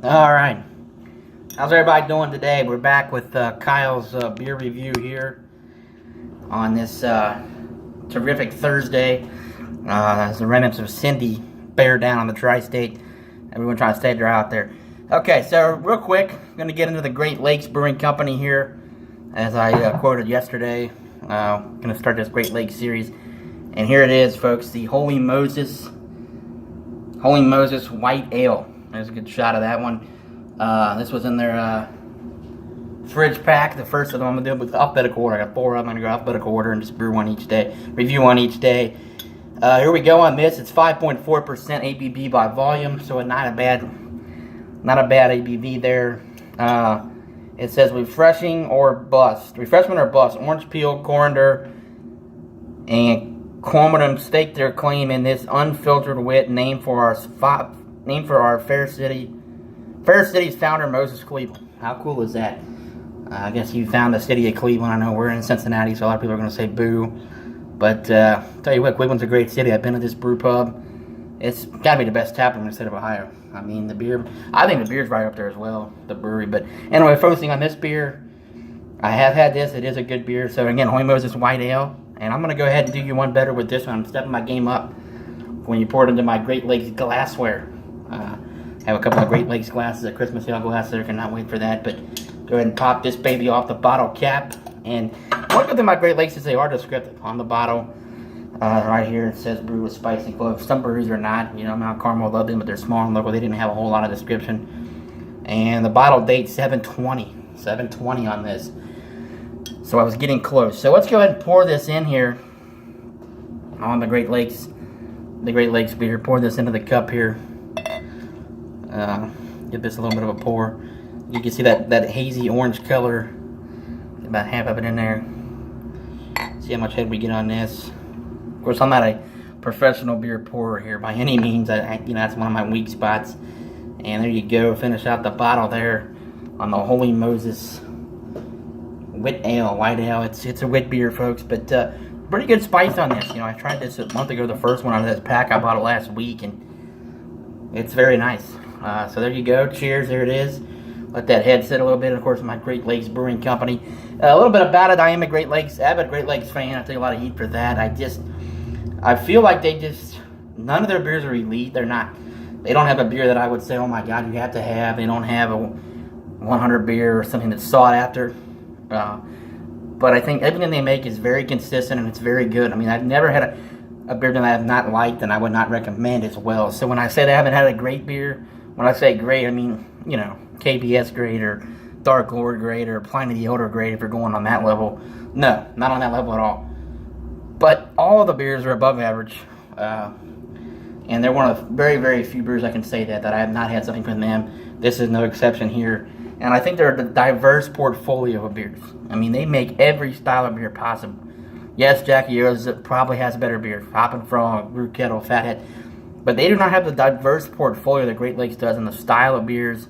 All right. How's everybody doing today? We're back with Kyle's beer review here on this terrific Thursday. As the remnants of Cindy bear down on the tri-state. Everyone trying to stay dry out there. Okay, so real quick, I'm going to get into the Great Lakes Brewing Company here, as I quoted yesterday. Going to start this Great Lakes series. And here it is, folks, the Holy Moses White Ale. There's a good shot of that one. This was in their fridge pack. The first of them I'm going to do with alphabetical order. I got 4 of them. I'm going to go alphabetical order and just brew one each day. Review one each day. Here we go on this. It's 5.4% ABV by volume, so not a bad ABV there. It says refreshment or bust. Orange peel, coriander, and cormorant stake their claim in this unfiltered wit named for our fair city's founder, Moses Cleveland. How cool is that? I guess you found the city of Cleveland. I know we're in Cincinnati, so a lot of people are going to say boo. But tell you what, Cleveland's a great city. I've been to this brew pub. It's got to be the best tap room in the state of Ohio. I mean, I think the beer's right up there as well, the brewery. But anyway, focusing on this beer, I have had this. It is a good beer. So again, Holy Moses White Ale. And I'm going to go ahead and do you one better with this one. I'm stepping my game up when you pour it into my Great Lakes glassware. I have a couple of Great Lakes glasses, a Christmas ale glass there. Cannot wait for that. But go ahead and pop this baby off the bottle cap. And one good thing about Great Lakes is they are descriptive. On the bottle, right here, it says brew with spice and cloves. Some breweries are not. You know, Mount Carmel loved them, but they're small and local. They didn't have a whole lot of description. And the bottle date 7/20 on this. So I was getting close. So let's go ahead and pour this in here on the Great Lakes beer. Pour this into the cup here. Give this a little bit of a pour. You can see that hazy orange color. About half of it in there. See how much head we get on this. Of course, I'm not a professional beer pourer here by any means. That's one of my weak spots. And there you go. Finish out the bottle there on the Holy Moses White Ale. It's a wit beer, folks, but pretty good spice on this. I tried this a month ago. The first one out of this pack, I bought it last week, and it's very nice. So there you go. Cheers. There it is. Let that head sit a little bit. Of course, my Great Lakes Brewing Company. A little bit about it. I am a avid Great Lakes fan. I take a lot of heat for that. I feel like none of their beers are elite. They're not. They don't have a beer that I would say, oh my God, you have to have. They don't have a 100 beer or something that's sought after. But I think everything they make is very consistent and it's very good. I mean, I've never had a beer that I have not liked and I would not recommend as well. So when I say they haven't had a great beer, when I say great, I mean, KBS grade or Dark Lord grade or Pliny the Elder grade if you're going on that level. No, not on that level at all. But all of the beers are above average. And they're one of the very, very few beers I can say that I have not had something from them. This is no exception here. And I think they're a diverse portfolio of beers. I mean, they make every style of beer possible. Yes, Jackie O's probably has better beer. Hoppin' Frog, Brew Kettle, Fathead. But they do not have the diverse portfolio that Great Lakes does in the style of beers.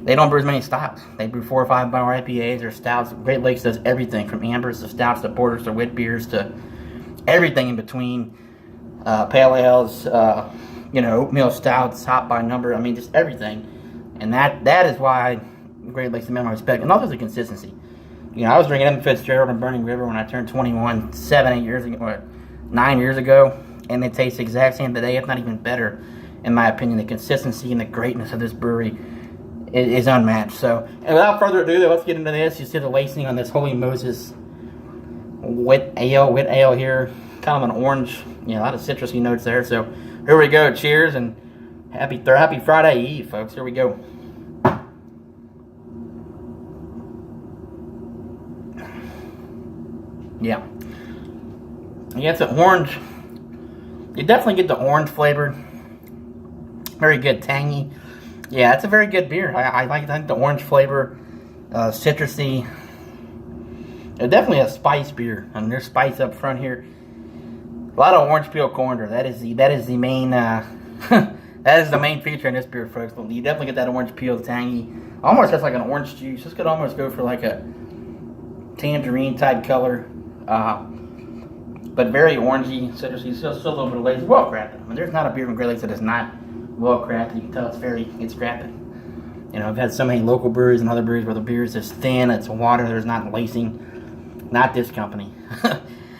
They don't brew as many styles. They brew 4 or 5 bar IPAs or stouts. Great Lakes does everything from ambers to stouts to porters to wit beers to everything in between. Pale ales, oatmeal stouts, hop by number. I mean, just everything. And that is why Great Lakes demand my respect. And also the consistency. I was drinking M. Fitzgerald and Burning River when I turned 21 9 years ago. And it tastes the exact same today, if not even better, in my opinion. The consistency and the greatness of this brewery is unmatched. So, and without further ado, let's get into this. You see the lacing on this Holy Moses White Ale here. Kind of an orange, a lot of citrusy notes there. So, here we go. Cheers and happy Friday Eve, folks. Here we go. Yeah, it's an orange. You definitely get the orange flavor. Very good, tangy. Yeah, it's a very good beer. I like the orange flavor, citrusy. It's definitely a spice beer. I mean, there's spice up front here. A lot of orange peel coriander. That is the main that is the main feature in this beer, folks. You definitely get that orange peel, tangy. Almost has like an orange juice. This could almost go for like a tangerine type color. But very orangey, citrusy, still a little bit of lazy, well crafted. I mean, there's not a beer from Great Lakes that is not well crafted. You can tell it's crafted. You know, I've had so many local breweries and other breweries where the beer is just thin, it's water, there's not lacing. Not this company.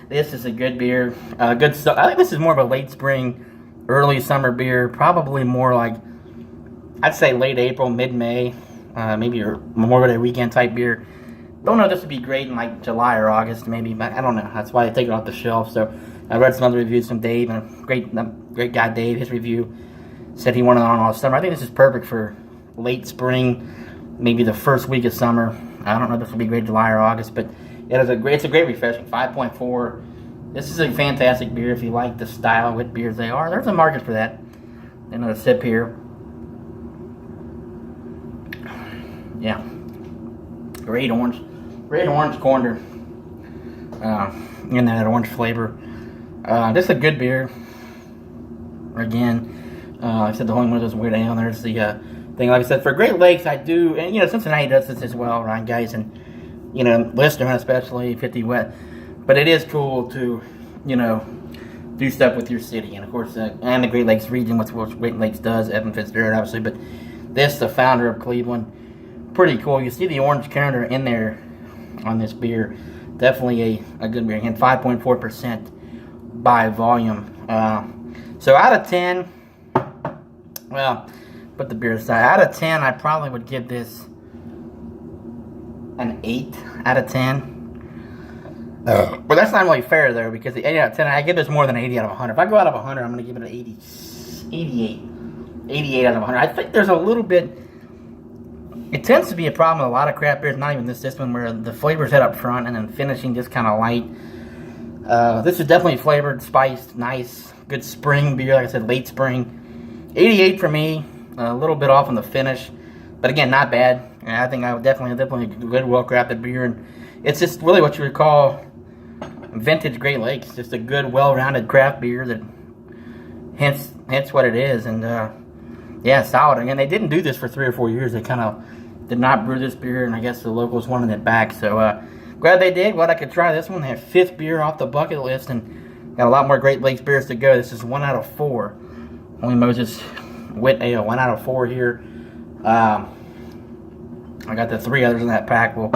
This is a good beer. Good stuff. I think this is more of a late spring, early summer beer. Probably more like, I'd say late April, mid-May. Maybe your Memorial Day weekend type beer. Don't know if this would be great in like July or August, maybe, but I don't know. That's why I take it off the shelf. So I read some other reviews from Dave, and a great guy, Dave. His review said he wanted it on all summer. I think this is perfect for late spring, maybe the first week of summer. I don't know if this will be great July or August, but it's a great refreshing. 5.4. This is a fantastic beer if you like the style with beers they are. There's a market for that. Another sip here. Yeah, great orange corner in that orange flavor. This is a good beer. Again, like I said, the only one that's way down there's the thing. Like I said, for Great Lakes, I do, and Cincinnati does this as well, right, guys? And Lister especially 50 wet. But it is cool to do stuff with your city, and of course, and the Great Lakes region, what Great Lakes does. Evan Fitzgerald, obviously, but this, the founder of Cleveland. Pretty cool. You see the orange counter in there on this beer. Definitely a good beer. Again, 5.4% by volume. So out of 10, well, put the beer aside. Out of 10, I probably would give this an 8 out of 10. But that's not really fair, though, because the 8 out of 10, I give this more than 80 out of 100. If I go out of 100, I'm going to give it an 88. 88 out of 100. I think there's a little bit... It tends to be a problem with a lot of craft beers, not even this one, where the flavors hit up front and then finishing just kind of light. This is definitely flavored, spiced, nice, good spring beer. Like I said, late spring. 88 for me, a little bit off on the finish, but again, not bad. And I think I would definitely a good, well-crafted beer, and it's just really what you would call vintage Great Lakes, just a good, well-rounded craft beer that hence what it is, and yeah, solid. Again, they didn't do this for 3 or 4 years. They kind of did not brew this beer, and I guess the locals wanted it back. So glad they did. Glad I could try this one. They have 5th beer off the bucket list, and got a lot more Great Lakes beers to go. This is 1 out of 4. Only Moses Wit Ale, 1 out of 4 here. I got the 3 others in that pack. We'll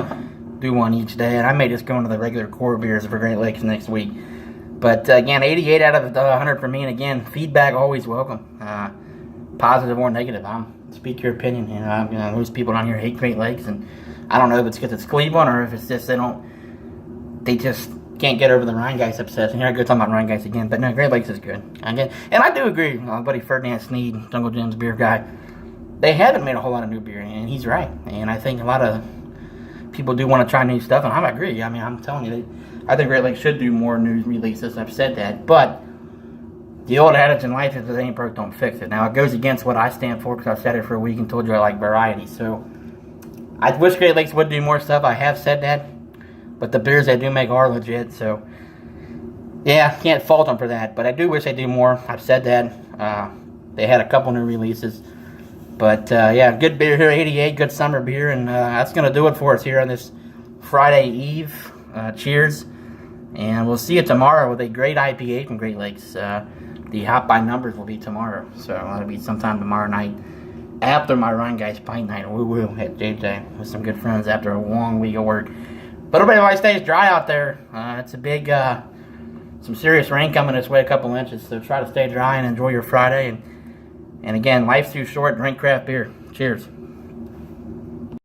do one each day, and I may just go into the regular core beers for Great Lakes next week. But again, 88 out of 100 for me, and again, feedback always welcome. Positive or negative. Speak your opinion. Most people down here hate Great Lakes, and I don't know if it's because it's Cleveland or if it's just they just can't get over the Rhinegeist obsession. Here I go talking about Rhinegeist again, but no, Great Lakes is good. Again, and I do agree. My buddy Ferdinand Sneed, Jungle Jim's beer guy, they haven't made a whole lot of new beer, and he's right. And I think a lot of people do want to try new stuff, and I agree. I mean, I'm telling you, I think Great Lakes should do more new releases. I've said that, but the old adage in life is if it ain't broke, don't fix it. Now, it goes against what I stand for because I've said it for a week and told you I like variety. So, I wish Great Lakes would do more stuff. I have said that. But the beers they do make are legit. So, yeah, can't fault them for that. But I do wish they do more. I've said that. They had a couple new releases. But, yeah, good beer here, 88. Good summer beer. And that's going to do it for us here on this Friday Eve. Cheers. And we'll see you tomorrow with a great IPA from Great Lakes. The Hop by Numbers will be tomorrow, so that'll be sometime tomorrow night after my Rhinegeist Pint Night woo at JJ with some good friends after a long week of work. But everybody stays dry out there. It's a big, some serious rain coming this way, a couple inches, so try to stay dry and enjoy your Friday. And again, life's too short. Drink craft beer. Cheers.